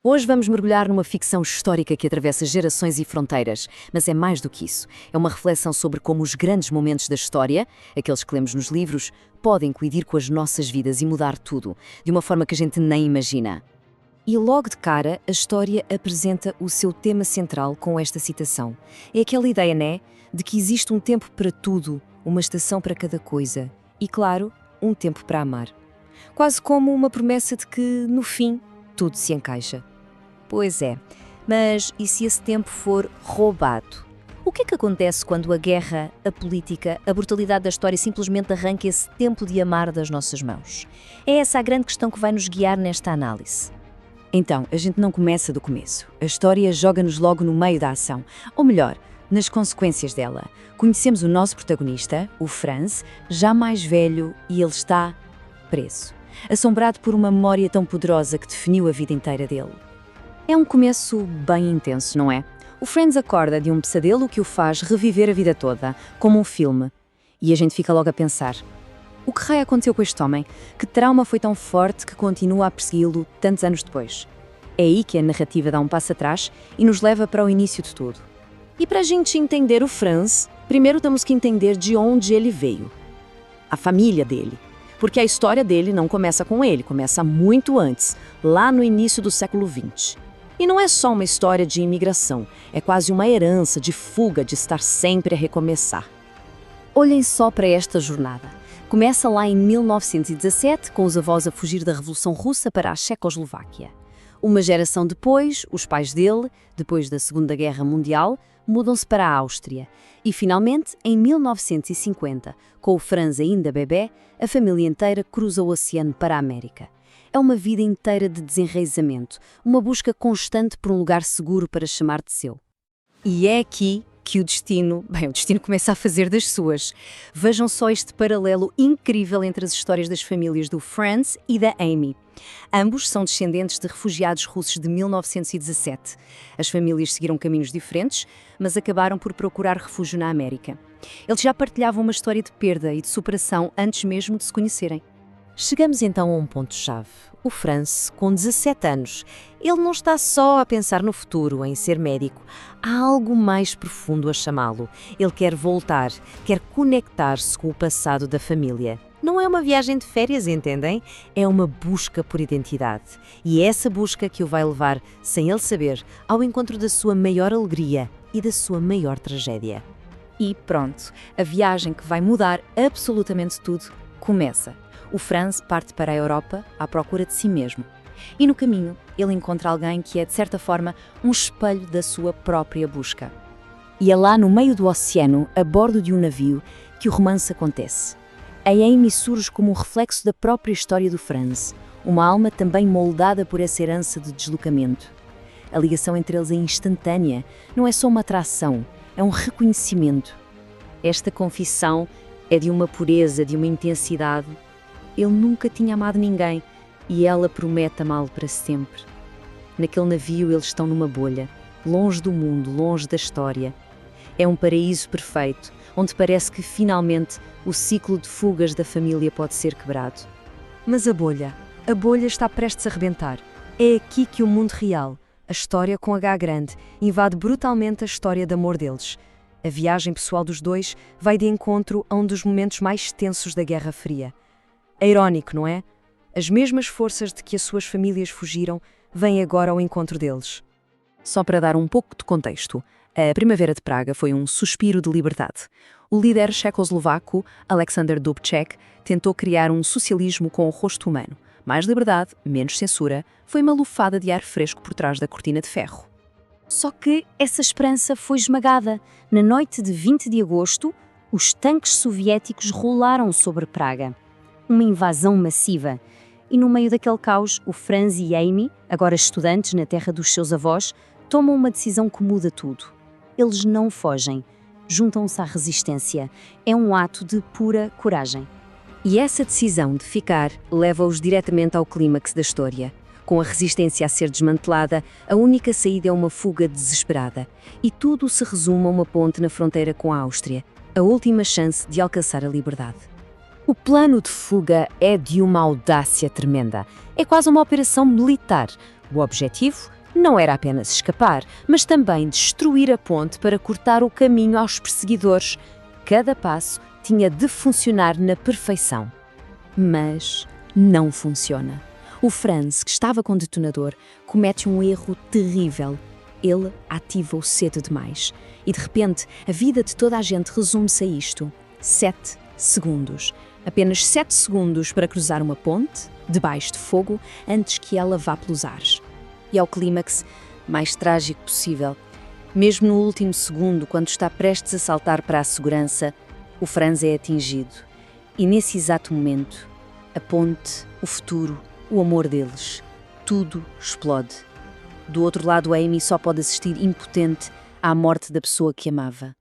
Hoje vamos mergulhar numa ficção histórica que atravessa gerações e fronteiras, mas é mais do que isso. É uma reflexão sobre como os grandes momentos da história, aqueles que lemos nos livros, podem colidir com as nossas vidas e mudar tudo, de uma forma que a gente nem imagina. E logo de cara, a história apresenta o seu tema central com esta citação. É aquela ideia, né? De que existe um tempo para tudo, uma estação para cada coisa e, claro, um tempo para amar. Quase como uma promessa de que, no fim, tudo se encaixa. Pois é, mas e se esse tempo for roubado? O que é que acontece quando a guerra, a política, a brutalidade da história simplesmente arranca esse tempo de amar das nossas mãos? É essa a grande questão que vai nos guiar nesta análise. Então, a gente não começa do começo. A história joga-nos logo no meio da ação. Ou melhor, nas consequências dela. Conhecemos o nosso protagonista, o Franz, já mais velho, e ele está preso. Assombrado por uma memória tão poderosa que definiu a vida inteira dele. É um começo bem intenso, não é? O Franz acorda de um pesadelo que o faz reviver a vida toda, como um filme. E a gente fica logo a pensar: o que raio aconteceu com este homem? Que trauma foi tão forte que continua a persegui-lo tantos anos depois? É aí que a narrativa dá um passo atrás e nos leva para o início de tudo. E para a gente entender o Franz, primeiro temos que entender de onde ele veio. A família dele. Porque a história dele não começa com ele, começa muito antes, lá no início do século XX. E não é só uma história de imigração, é quase uma herança de fuga, de estar sempre a recomeçar. Olhem só para esta jornada. Começa lá em 1917, com os avós a fugir da Revolução Russa para a Checoslováquia. Uma geração depois, os pais dele, depois da Segunda Guerra Mundial, mudam-se para a Áustria. E finalmente, em 1950, com o Franz ainda bebé, a família inteira cruza o oceano para a América. É uma vida inteira de desenraizamento, uma busca constante por um lugar seguro para chamar de seu. E é aqui que o destino começa a fazer das suas. Vejam só este paralelo incrível entre as histórias das famílias do Franz e da Amy. Ambos são descendentes de refugiados russos de 1917. As famílias seguiram caminhos diferentes, mas acabaram por procurar refúgio na América. Eles já partilhavam uma história de perda e de superação antes mesmo de se conhecerem. Chegamos então a um ponto-chave. O Franz, com 17 anos, ele não está só a pensar no futuro, em ser médico. Há algo mais profundo a chamá-lo. Ele quer voltar, quer conectar-se com o passado da família. Não é uma viagem de férias, entendem? É uma busca por identidade. E é essa busca que o vai levar, sem ele saber, ao encontro da sua maior alegria e da sua maior tragédia. E pronto, a viagem que vai mudar absolutamente tudo começa. O Franz parte para a Europa à procura de si mesmo. E no caminho, ele encontra alguém que é, de certa forma, um espelho da sua própria busca. E é lá no meio do oceano, a bordo de um navio, que o romance acontece. A Amy surge como um reflexo da própria história do Franz, uma alma também moldada por essa herança de deslocamento. A ligação entre eles é instantânea, não é só uma atração, é um reconhecimento. Esta confissão é de uma pureza, de uma intensidade. Ele nunca tinha amado ninguém e ela promete amá-lo para sempre. Naquele navio eles estão numa bolha, longe do mundo, longe da história. É um paraíso perfeito, onde parece que finalmente o ciclo de fugas da família pode ser quebrado. Mas a bolha está prestes a rebentar. É aqui que o mundo real, a história com H grande, invade brutalmente a história de amor deles. A viagem pessoal dos dois vai de encontro a um dos momentos mais tensos da Guerra Fria. É irónico, não é? As mesmas forças de que as suas famílias fugiram vêm agora ao encontro deles. Só para dar um pouco de contexto, a Primavera de Praga foi um suspiro de liberdade. O líder checoslovaco, Alexander Dubček, tentou criar um socialismo com o rosto humano. Mais liberdade, menos censura, foi uma lufada de ar fresco por trás da cortina de ferro. Só que essa esperança foi esmagada. Na noite de 20 de agosto, os tanques soviéticos rolaram sobre Praga. Uma invasão massiva. E no meio daquele caos, o Franz e Amy, agora estudantes na terra dos seus avós, tomam uma decisão que muda tudo. Eles não fogem, juntam-se à resistência. É um ato de pura coragem. E essa decisão de ficar leva-os diretamente ao clímax da história. Com a resistência a ser desmantelada, a única saída é uma fuga desesperada. E tudo se resume a uma ponte na fronteira com a Áustria, a última chance de alcançar a liberdade. O plano de fuga é de uma audácia tremenda. É quase uma operação militar. O objetivo não era apenas escapar, mas também destruir a ponte para cortar o caminho aos perseguidores. Cada passo tinha de funcionar na perfeição. Mas não funciona. O Franz, que estava com o detonador, comete um erro terrível. Ele ativa-o cedo demais. E de repente, a vida de toda a gente resume-se a isto: 7 segundos. Apenas 7 segundos para cruzar uma ponte, debaixo de fogo, antes que ela vá pelos ares. E ao clímax, mais trágico possível. Mesmo no último segundo, quando está prestes a saltar para a segurança, o Franz é atingido. E nesse exato momento, a ponte, o futuro, o amor deles, tudo explode. Do outro lado, a Amy só pode assistir impotente à morte da pessoa que amava.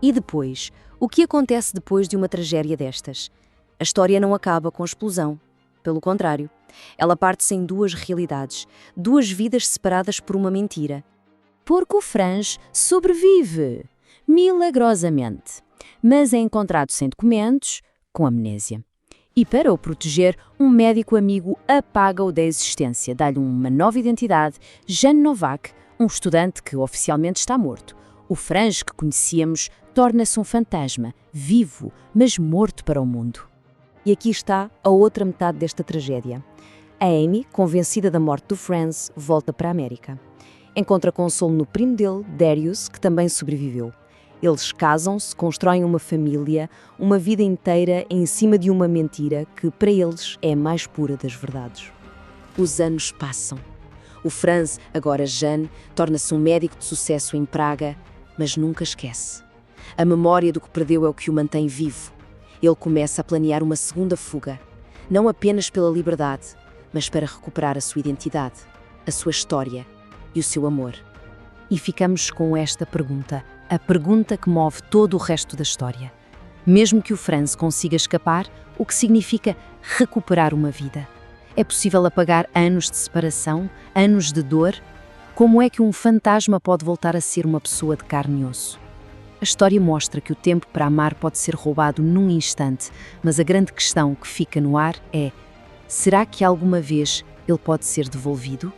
E depois? O que acontece depois de uma tragédia destas? A história não acaba com a explosão. Pelo contrário, ela parte-se em duas realidades, duas vidas separadas por uma mentira. Porque o Franz sobrevive, milagrosamente, mas é encontrado sem documentos, com amnésia. E para o proteger, um médico amigo apaga-o da existência, dá-lhe uma nova identidade, Jan Novak, um estudante que oficialmente está morto. O Franz que conhecíamos torna-se um fantasma, vivo, mas morto para o mundo. E aqui está a outra metade desta tragédia. A Amy, convencida da morte do Franz, volta para a América. Encontra consolo no primo dele, Darius, que também sobreviveu. Eles casam-se, constroem uma família, uma vida inteira em cima de uma mentira que, para eles, é a mais pura das verdades. Os anos passam. O Franz, agora Jan, torna-se um médico de sucesso em Praga, mas nunca esquece. A memória do que perdeu é o que o mantém vivo. Ele começa a planear uma segunda fuga, não apenas pela liberdade, mas para recuperar a sua identidade, a sua história e o seu amor. E ficamos com esta pergunta, a pergunta que move todo o resto da história. Mesmo que o Franz consiga escapar, o que significa recuperar uma vida? É possível apagar anos de separação, anos de dor? Como é que um fantasma pode voltar a ser uma pessoa de carne e osso? A história mostra que o tempo para amar pode ser roubado num instante, mas a grande questão que fica no ar é: será que alguma vez ele pode ser devolvido?